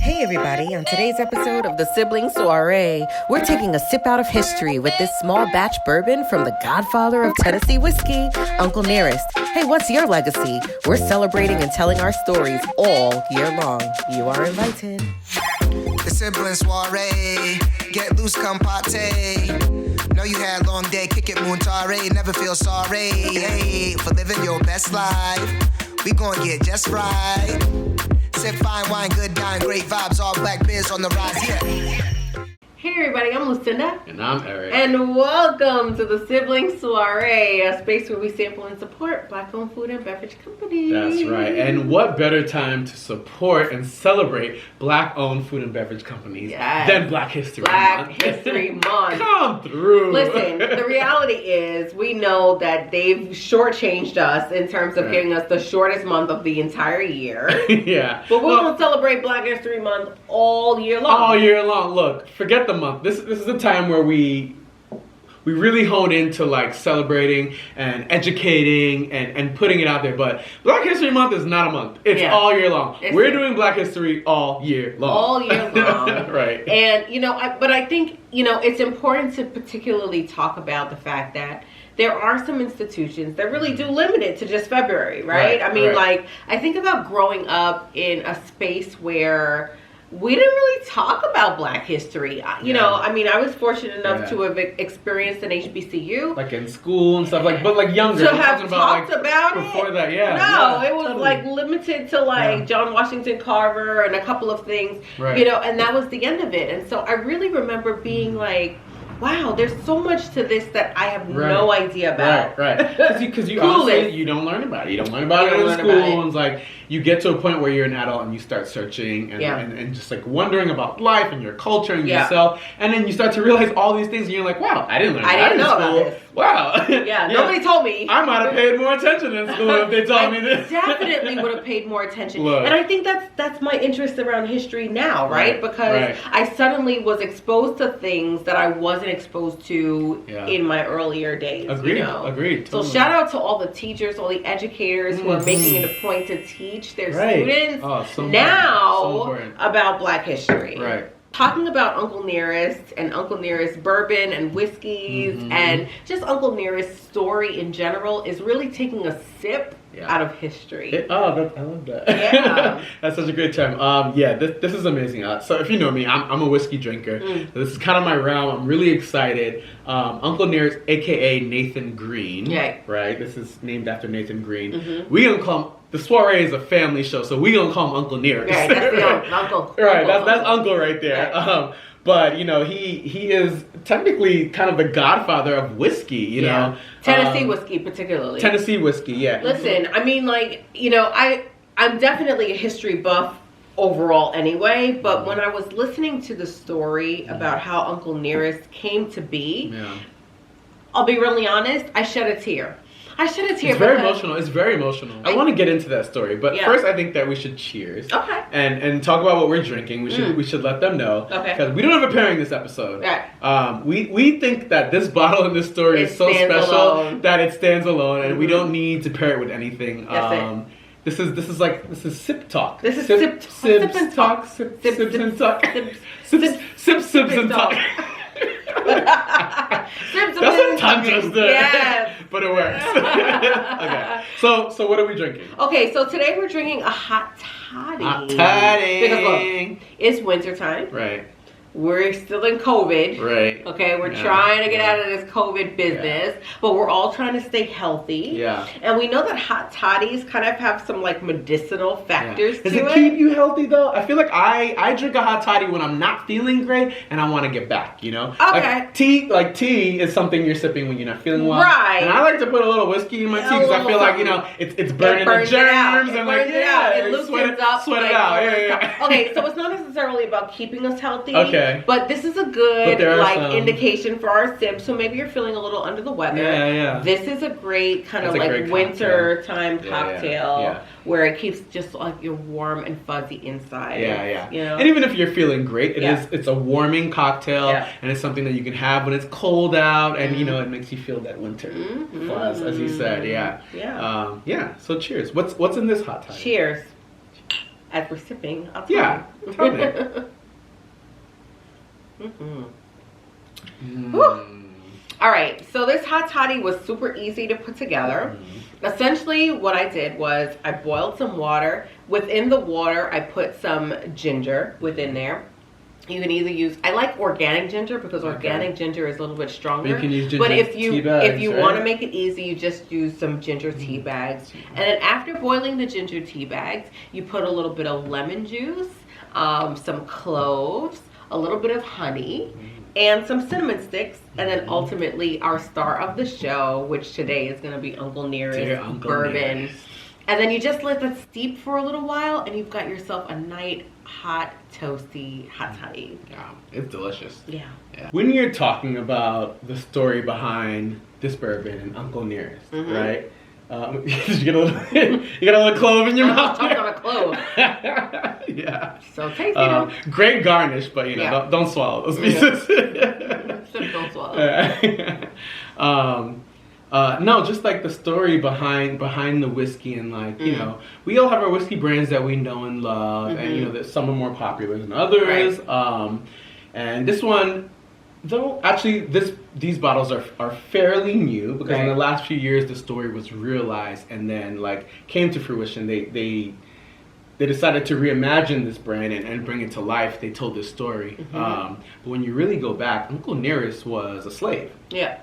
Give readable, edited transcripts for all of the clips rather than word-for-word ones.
Hey everybody, on today's episode of the Sibling Soirée, we're taking a sip out of history with this small batch bourbon from the Godfather of Tennessee Whiskey, Uncle Nearest. Hey, what's your legacy? We're celebrating and telling our stories all year long. You are invited. The Sibling Soirée, get loose, come party. Know you had a long day, kick it, Munchies, never feel sorry. Hey, for living your best life, we gon' get just right. Sip fine wine, good dine, great vibes, all black biz on the rise, yeah. Hey everybody, I'm Lucinda. And I'm Eric. And welcome to the Sibling Soirée, a space where we sample and support Black-owned food and beverage companies. That's right. And what better time to support and celebrate Black-owned food and beverage companies than Black History Month? Black History Month. Come through. Listen, the reality is we know that they've shortchanged us in terms of giving us the shortest month of the entire year. Yeah. But we're going to celebrate Black History Month all year long. All year long. Look, forget the month. This is a time where we really hone into like celebrating and educating and putting it out there. But Black History Month is not a month. It's all year long. We're doing Black History all year long. All year long. Right. And, but I think, it's important to particularly talk about the fact that there are some institutions that really do limit it to just February, right? I think about growing up in a space where we didn't really talk about Black history. I was fortunate enough to have experienced an HBCU. Like in school and stuff, but younger. To have talked about it. Before that, it was limited to John Washington Carver and a couple of things, and that was the end of it. And so I really remember being like, wow, there's so much to this that I have no idea about. Right. Because you honestly, you don't learn about it. You don't learn about it in school. And it's like, you get to a point where you're an adult and you start searching and just like wondering about life and your culture and yourself. And then you start to realize all these things and you're like, wow, I didn't learn that in school. About this. Wow. Nobody told me. I might have paid more attention in school if they told me this. Definitely would have paid more attention. And I think that's my interest around history now, right? Because I suddenly was exposed to things that I wasn't exposed to in my earlier days. Agreed. So shout out to all the teachers, all the educators who are making it a point to teach their students about Black history. Right. Talking about Uncle Nearest and Uncle Nearest bourbon and whiskeys and just Uncle Nearest's story in general is really taking a sip out of history. I love that. Yeah. That's such a great term. This is amazing. So if you know me, I'm a whiskey drinker. So this is kind of my realm. I'm really excited. Uncle Nearest, a.k.a. Nathan Green. Right? This is named after Nathan Green. We gonna call him, the soiree is a family show, so we gonna call him Uncle Nearest. Right, that's the uncle. Right, that's Uncle right there. Right. But he is technically kind of the godfather of whiskey, you know. Tennessee whiskey particularly. Tennessee whiskey, yeah. Listen, I'm definitely a history buff overall anyway, but when I was listening to the story about how Uncle Nearest came to be, I'll be really honest, I shed a tear. It's very emotional. It's very emotional. I want to get into that story, but first I think that we should cheers. Okay. And talk about what we're drinking. We should let them know. Okay. Because we don't have a pairing this episode. Right. We think that this bottle in this story is so special that it stands alone, and we don't need to pair it with anything. This is sip talk. This is sip and talk. Sip and talk. Sip and talk. That's a tongue twister. Yes. But it works. Okay. So what are we drinking? Okay, so today we're drinking a hot toddy. Hot toddy. Because look, it's wintertime. Right. We're still in COVID. Right. Okay, we're trying to get out of this COVID business, but we're all trying to stay healthy. Yeah. And we know that hot toddies kind of have some medicinal factors to it. Does it keep you healthy though? I feel like I drink a hot toddy when I'm not feeling great and I want to get back, Okay. Tea is something you're sipping when you're not feeling well. Right. And I like to put a little whiskey in my tea because I feel like, it's burning the germs and it loosens up. Sweat it out. Yeah. Okay, so it's not necessarily about keeping us healthy. Okay. But this is a good indication for our sip. So maybe you're feeling a little under the weather. Yeah. This is a great kind of winter time cocktail where it keeps just you're warm and fuzzy inside. Yeah. And even if you're feeling great, it's a warming cocktail and it's something that you can have when it's cold out and it makes you feel that winter fuzz, as you said. Yeah. So cheers. What's in this hot toddy? Cheers. as we're sipping, I'll tell you. Tell me. All right, so this hot toddy was super easy to put together. Essentially, what I did was I boiled some water. Within the water, I put some ginger within there. You can either use, I like organic ginger because organic ginger is a little bit stronger. But you can use ginger but if teabags, you want to make it easy, you just use some ginger tea bags. And then after boiling the ginger tea bags, you put a little bit of lemon juice, some cloves, a little bit of honey, and some cinnamon sticks, and then ultimately our star of the show, which today is going to be Uncle Nearest bourbon. And then you just let that steep for a little while, and you've got yourself a nice, hot, toasty hot toddy. Yeah, it's delicious. Yeah. When you're talking about the story behind this bourbon and Uncle Nearest, right? You get a little clove in your mouth. I'm gonna clove. Yeah. So tasty though. Great garnish, but don't swallow those pieces. Don't swallow. No, just like the story behind the whiskey, and like you know, we all have our whiskey brands that we know and love, and you know that some are more popular than others. Right. And this one, though, actually, these bottles are fairly new because in the last few years the story was realized and then like came to fruition. They decided to reimagine this brand and bring it to life. They told this story. But when you really go back, Uncle Nearest was a slave. Yeah.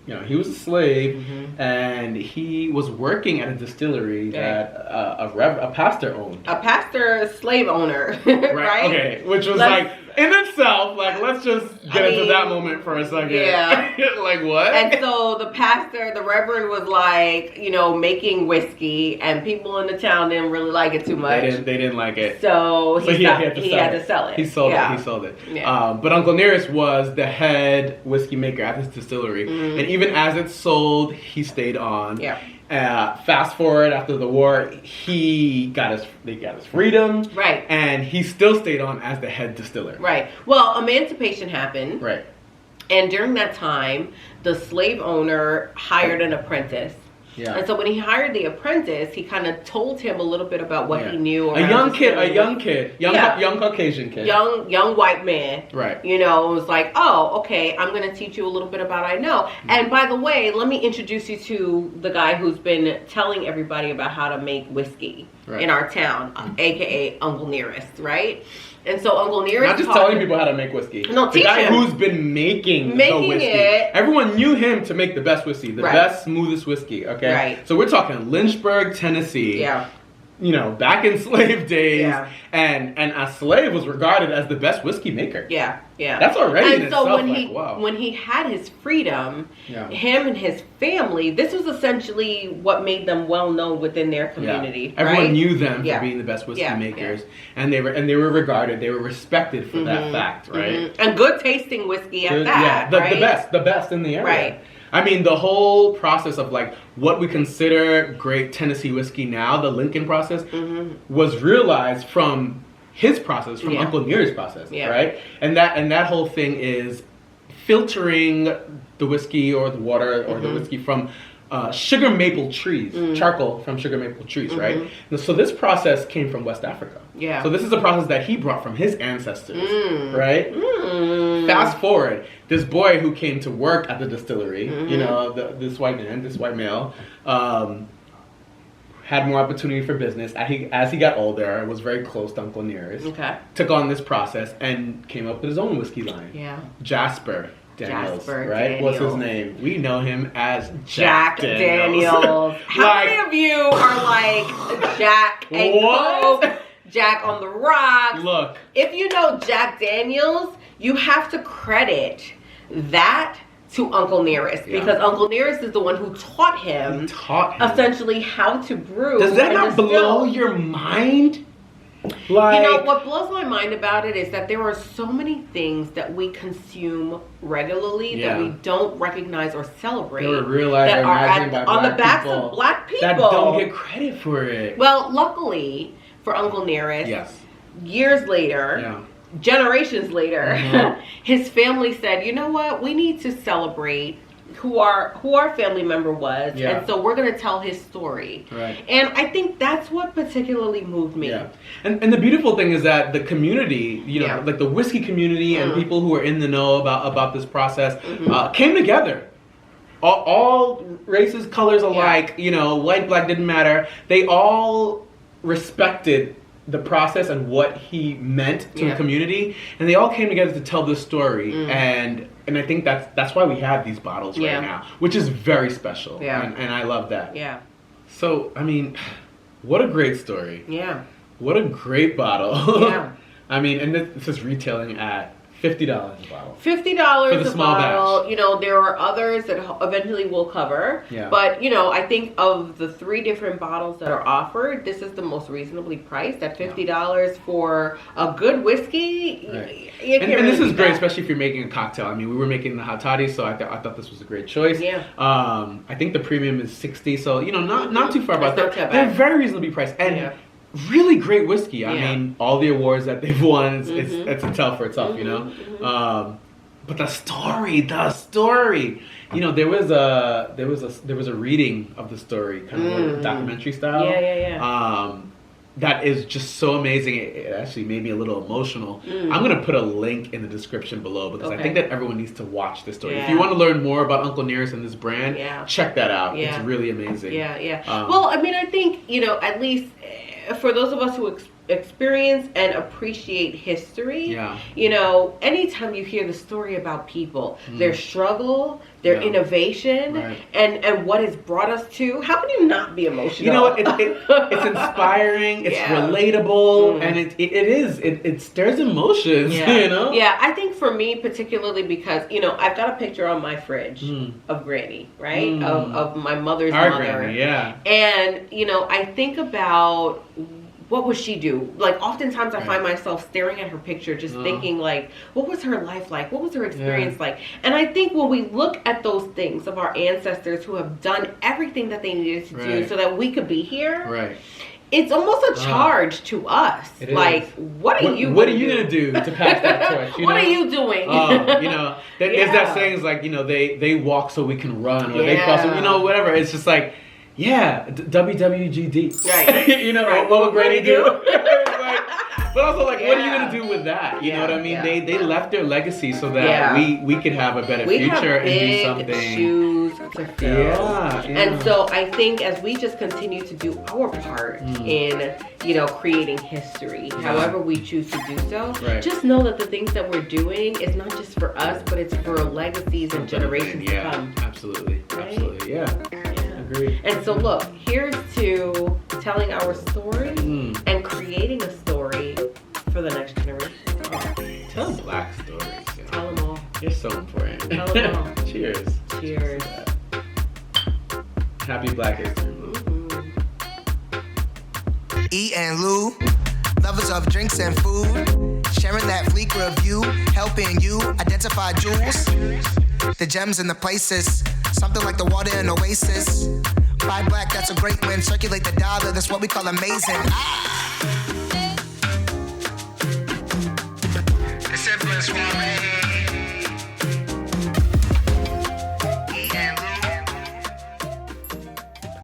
You know, he was a slave, and he was working at a distillery that a pastor owned. A pastor slave owner, right? Okay, which was like in itself, like let's just get into that moment for a second. Yeah. Like what? And so the pastor, the reverend, was like, you know, making whiskey, and people in the town didn't really like it too much. They didn't like it. So he had to sell it. He sold it. Yeah. But Uncle Nearest was the head whiskey maker at this distillery, and even as it sold, he stayed on. Yeah. Fast forward after the war, they got his freedom. Right. And he still stayed on as the head distiller. Right. Well, emancipation happened. Right. And during that time, the slave owner hired an apprentice. Yeah. And so when he hired the apprentice, he kind of told him a little bit about what he knew. A young Caucasian kid. Young white man. Right. You know, it was like, oh, okay, I'm going to teach you a little bit about I know. And by the way, let me introduce you to the guy who's been telling everybody about how to make whiskey in our town, a.k.a. Uncle Nearest, right? And so Uncle Nearest... Not just telling people how to make whiskey. No, the guy who's been making the whiskey. Everyone knew him to make the best whiskey, the best, smoothest whiskey, okay? Right. So we're talking Lynchburg, Tennessee. Yeah. You know, back in slave days. Yeah. And a slave was regarded as the best whiskey maker. Yeah, yeah. That's already in itself when he had his freedom, him and his family, this was essentially what made them well known within their community. Yeah. Everyone knew them for being the best whiskey makers. Yeah. And they were regarded, they were respected for that fact, right? And good tasting whiskey at that. Yeah, the best in the area. Right. I mean, the whole process of like what we consider great Tennessee whiskey now, the Lincoln process, was realized from his process, from Uncle Nearest's process, right? And that whole thing is filtering the whiskey or the water or the whiskey from sugar maple trees, charcoal from sugar maple trees, right? And so this process came from West Africa. Yeah. So this is a process that he brought from his ancestors, right? Fast forward, this boy who came to work at the distillery, you know, this white male, had more opportunity for business. As he got older, was very close to Uncle Nearest. Okay. Took on this process and came up with his own whiskey line. Yeah. Jasper Daniels, right? What's his name? We know him as Jack Daniels. How many of you are like Jack and Coke, Jack on the rocks? Look. If you know Jack Daniels, you have to credit that to Uncle Nearest because Uncle Nearest is the one who taught him essentially how to brew. Does that not blow your mind? Like, you know, what blows my mind about it is that there are so many things that we consume regularly that we don't recognize or celebrate. They were realized that are on the backs of black people that don't get credit for it. Well, luckily for Uncle Nearest, years later, generations later, his family said, you know what, we need to celebrate who our family member was, and so we're gonna tell his story. Right. And I think that's what particularly moved me. Yeah. And the beautiful thing is that the community, like the whiskey community and people who are in the know about this process, came together. All races, colors alike, white, black, didn't matter. They all respected the process and what he meant to the community, and they all came together to tell this story. And I think that's why we have these bottles right now, which is very special. And I love that. Yeah. So, I mean, what a great story. Yeah. What a great bottle. Yeah. I mean, and this is retailing at $50 a bottle. $50 for the a small bottle. batch. There are others that eventually we'll cover. Yeah. But, I think of the 3 different bottles that are offered, this is the most reasonably priced at $50 for a good whiskey. Right. And this is great, especially if you're making a cocktail. I mean, we were making the hot toddy, so I thought this was a great choice. Yeah. I think the premium is $60, so not too far about that. Not too bad. They're very reasonably priced and really great whiskey. I mean, all the awards that they've won, it's a tell for itself, But the story, there was a reading of the story, kind of like documentary style. Yeah. That is just so amazing. It actually made me a little emotional. I'm going to put a link in the description below because I think that everyone needs to watch this story. If you want to learn more about Uncle Nearest and this brand, check that out. It's really amazing. Yeah. Well, I mean, I think, at least for those of us who experience and appreciate history, anytime you hear the story about people, their struggle, their innovation, and what has brought us to, how can you not be emotional? You know what? It's inspiring, it's relatable, and it stirs emotions, Yeah, I think for me particularly because, I've got a picture on my fridge of Granny, right? Of my mother's mother. Granny, And, I think about what would she do? Like, oftentimes I find myself staring at her picture, just thinking, like, what was her life like? What was her experience like? And I think when we look at those things of our ancestors who have done everything that they needed to do so that we could be here, it's almost a charge to us. Like, what are you going to do to pass that torch? What are you doing? There's that saying, is like, they walk so we can run, or they cross, whatever. It's just like, WWGD. Right. What would Granny do? But also, like, what are you going to do with that? You know what I mean? They left their legacy so that we could have a better future and do something. Shoes to fill. And so I think as we just continue to do our part in, creating history, however we choose to do so, just know that the things that we're doing is not just for us, but it's for legacies and generations to come. Absolutely. Right? Absolutely. Yeah. Agreed. And so look, here's to telling our story and creating a story for the next generation. Tell Black stories. Tell them all. You're so important. Tell them all. Cheers. Cheers. Happy Black History Month. E and Lou, lovers of drinks and food, sharing that fleek review, helping you identify jewels, the gems and the places, something like the water in Oasis. Buy black, that's a great win. Circulate the dollar, that's what we call amazing. The Sibling Soirée.